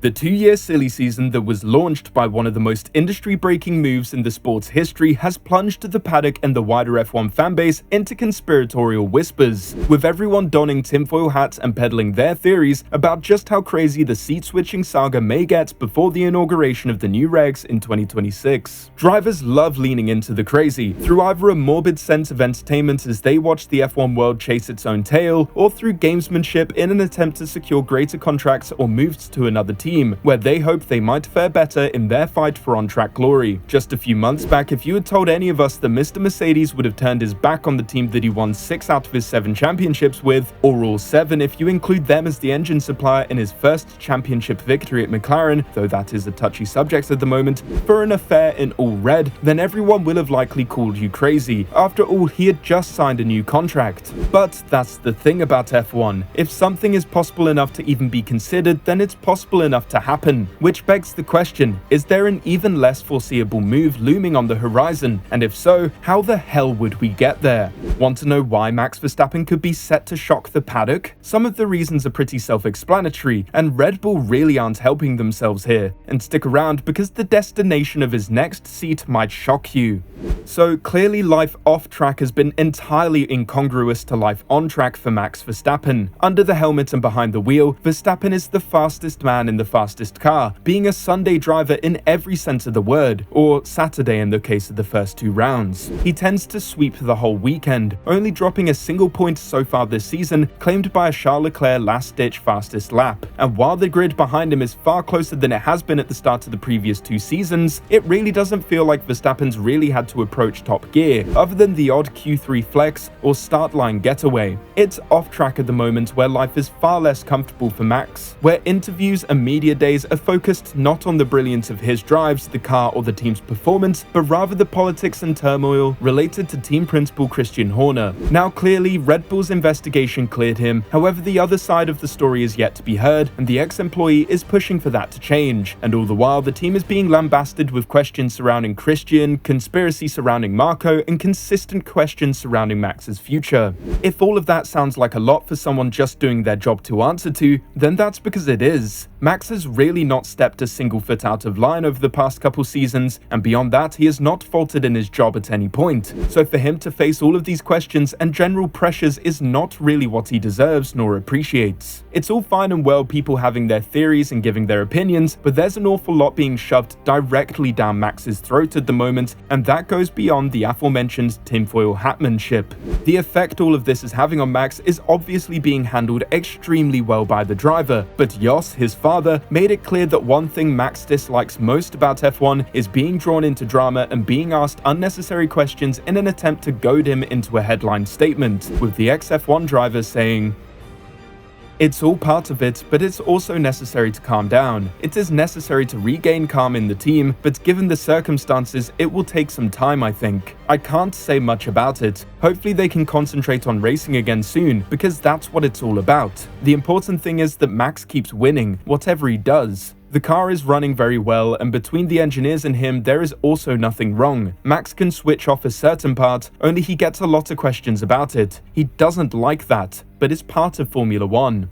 The 2-year silly season that was launched by one of the most industry-breaking moves in the sport's history has plunged the paddock and the wider F1 fanbase into conspiratorial whispers, with everyone donning tinfoil hats and peddling their theories about just how crazy the seat-switching saga may get before the inauguration of the new regs in 2026. Drivers love leaning into the crazy, through either a morbid sense of entertainment as they watch the F1 world chase its own tail, or through gamesmanship in an attempt to secure greater contracts or moves to another team, where they hope they might fare better in their fight for on-track glory. Just a few months back, if you had told any of us that Mr. Mercedes would have turned his back on the team that he won 6 out of his 7 championships with, or all 7 if you include them as the engine supplier in his first championship victory at McLaren, though that is a touchy subject at the moment, for an affair in all red, then everyone will have likely called you crazy. After all, he had just signed a new contract. But that's the thing about F1. If something is possible enough to even be considered, then it's possible enough to happen. Which begs the question, is there an even less foreseeable move looming on the horizon? And if so, how the hell would we get there? Want to know why Max Verstappen could be set to shock the paddock? Some of the reasons are pretty self-explanatory, and Red Bull really aren't helping themselves here. And stick around because the destination of his next seat might shock you. So clearly life off-track has been entirely incongruous to life on-track for Max Verstappen. Under the helmet and behind the wheel, Verstappen is the fastest man in the fastest car, being a Sunday driver in every sense of the word, or Saturday in the case of the first 2 rounds. He tends to sweep the whole weekend, only dropping a single point so far this season, claimed by a Charles Leclerc last-ditch fastest lap. And while the grid behind him is far closer than it has been at the start of the previous 2 seasons, it really doesn't feel like Verstappen's really had to approach top gear, other than the odd Q3 flex or start line getaway. It's off track at the moment where life is far less comfortable for Max, where interviews and media days are focused not on the brilliance of his drives, the car or the team's performance, but rather the politics and turmoil related to team principal Christian Horner. Now clearly Red Bull's investigation cleared him, however the other side of the story is yet to be heard, and the ex-employee is pushing for that to change. And all the while the team is being lambasted with questions surrounding Christian, conspiracy surrounding Marco, and consistent questions surrounding Max's future. If all of that sounds like a lot for someone just doing their job to answer to, then that's because it is. Max has really not stepped a single foot out of line over the past couple seasons, and beyond that he has not faltered in his job at any point. So for him to face all of these questions and general pressures is not really what he deserves nor appreciates. It's all fine and well people having their theories and giving their opinions, but there's an awful lot being shoved directly down Max's throat at the moment, and that goes beyond the aforementioned tinfoil hatmanship. The effect all of this is having on Max is obviously being handled extremely well by the driver, but Jos, his father, made it clear that one thing Max dislikes most about F1 is being drawn into drama and being asked unnecessary questions in an attempt to goad him into a headline statement, with the ex-F1 driver saying, "It's all part of it, but it's also necessary to calm down. It is necessary to regain calm in the team, but given the circumstances, it will take some time, I think. I can't say much about it. Hopefully they can concentrate on racing again soon, because that's what it's all about. The important thing is that Max keeps winning, whatever he does. The car is running very well, and between the engineers and him there is also nothing wrong. Max can switch off a certain part, only he gets a lot of questions about it. He doesn't like that, but it's part of Formula 1.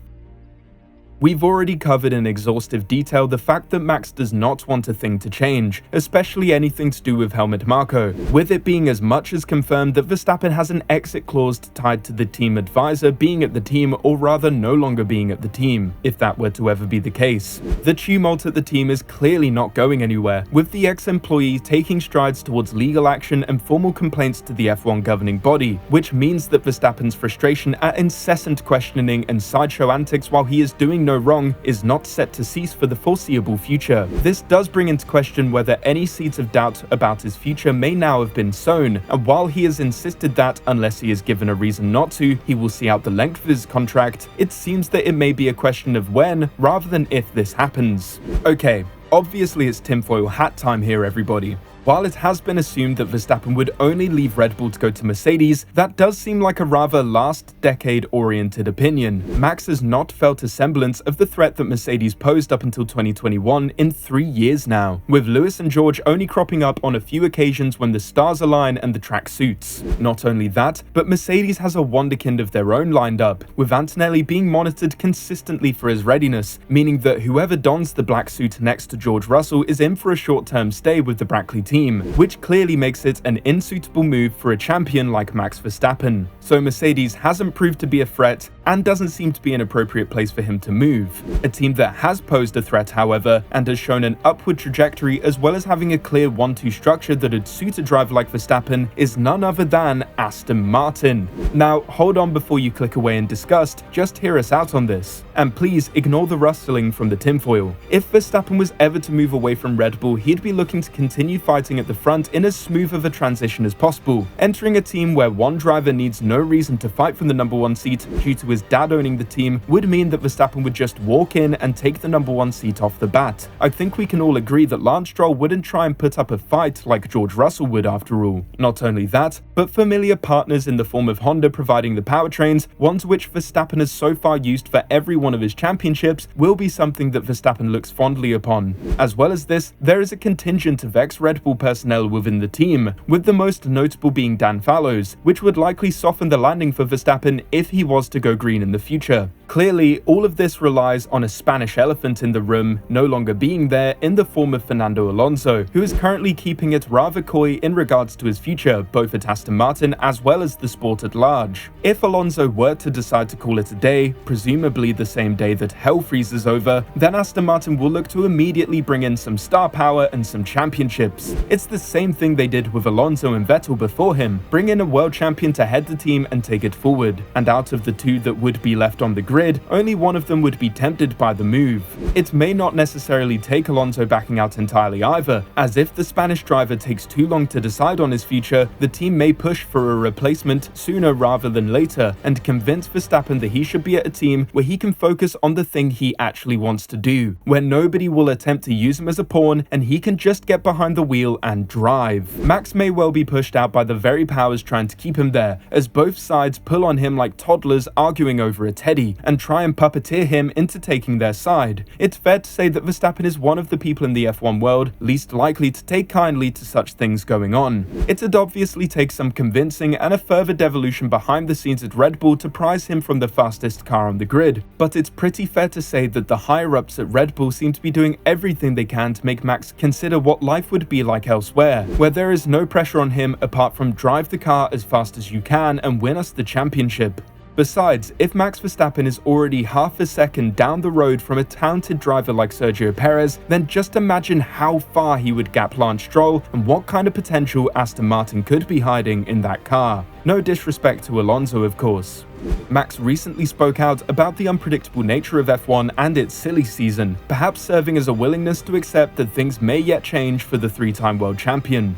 We've already covered in exhaustive detail the fact that Max does not want a thing to change, especially anything to do with Helmut Marko, with it being as much as confirmed that Verstappen has an exit clause tied to the team advisor being at the team, or rather no longer being at the team, if that were to ever be the case. The tumult at the team is clearly not going anywhere, with the ex-employee taking strides towards legal action and formal complaints to the F1 governing body, which means that Verstappen's frustration at incessant questioning and sideshow antics while he is doing no wrong is not set to cease for the foreseeable future. This does bring into question whether any seeds of doubt about his future may now have been sown, and while he has insisted that, unless he is given a reason not to, he will see out the length of his contract, it seems that it may be a question of when, rather than if this happens. Okay, obviously it's tinfoil hat time here, everybody. While it has been assumed that Verstappen would only leave Red Bull to go to Mercedes, that does seem like a rather last-decade-oriented opinion. Max has not felt a semblance of the threat that Mercedes posed up until 2021 in 3 years now, with Lewis and George only cropping up on a few occasions when the stars align and the track suits. Not only that, but Mercedes has a wonderkind of their own lined up, with Antonelli being monitored consistently for his readiness, meaning that whoever dons the black suit next to George Russell is in for a short-term stay with the Brackley team, which clearly makes it an insuitable move for a champion like Max Verstappen. So Mercedes hasn't proved to be a threat and doesn't seem to be an appropriate place for him to move. A team that has posed a threat, however, and has shown an upward trajectory as well as having a clear 1-2 structure that would suit a driver like Verstappen is none other than Aston Martin. Now, hold on before you click away in disgust, just hear us out on this. And please ignore the rustling from the tinfoil. If Verstappen was ever to move away from Red Bull, he'd be looking to continue fighting at the front in as smooth of a transition as possible. Entering a team where one driver needs no reason to fight for the #1 seat due to his dad owning the team would mean that Verstappen would just walk in and take the #1 seat off the bat. I think we can all agree that Lance Stroll wouldn't try and put up a fight like George Russell would after all. Not only that, but familiar partners in the form of Honda providing the powertrains, ones which Verstappen has so far used for every one of his championships, will be something that Verstappen looks fondly upon. As well as this, there is a contingent of ex-Red Bull personnel within the team, with the most notable being Dan Fallows, which would likely soften the landing for Verstappen if he was to go green in the future. Clearly, all of this relies on a Spanish elephant in the room no longer being there in the form of Fernando Alonso, who is currently keeping it rather coy in regards to his future, both at Aston Martin as well as the sport at large. If Alonso were to decide to call it a day, presumably the same day that hell freezes over, then Aston Martin will look to immediately bring in some star power and some championships. It's the same thing they did with Alonso and Vettel before him, bring in a world champion to head the team and take it forward. And out of the two that would be left on the grid, only one of them would be tempted by the move. It may not necessarily take Alonso backing out entirely either, as if the Spanish driver takes too long to decide on his future, the team may push for a replacement sooner rather than later, and convince Verstappen that he should be at a team where he can focus on the thing he actually wants to do, where nobody will attempt to use him as a pawn and he can just get behind the wheel and drive. Max may well be pushed out by the very powers trying to keep him there, as both sides pull on him like toddlers arguing over a teddy, and try and puppeteer him into taking their side. It's fair to say that Verstappen is one of the people in the F1 world least likely to take kindly to such things going on. It'd obviously take some convincing and a further devolution behind the scenes at Red Bull to prize him from the fastest car on the grid, but it's pretty fair to say that the higher-ups at Red Bull seem to be doing everything they can to make Max consider what life would be like elsewhere, where there is no pressure on him apart from drive the car as fast as you can and win us the championship. Besides, if Max Verstappen is already half a second down the road from a talented driver like Sergio Perez, then just imagine how far he would gap Lance Stroll and what kind of potential Aston Martin could be hiding in that car. No disrespect to Alonso, of course. Max recently spoke out about the unpredictable nature of F1 and its silly season, perhaps serving as a willingness to accept that things may yet change for the three-time world champion.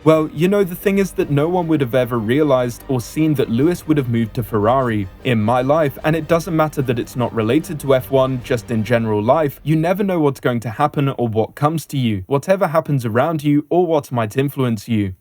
Well, you know, the thing is that no one would have ever realized or seen that Lewis would have moved to Ferrari. In my life, and it doesn't matter that it's not related to F1, just in general life, you never know what's going to happen or what comes to you, whatever happens around you or what might influence you.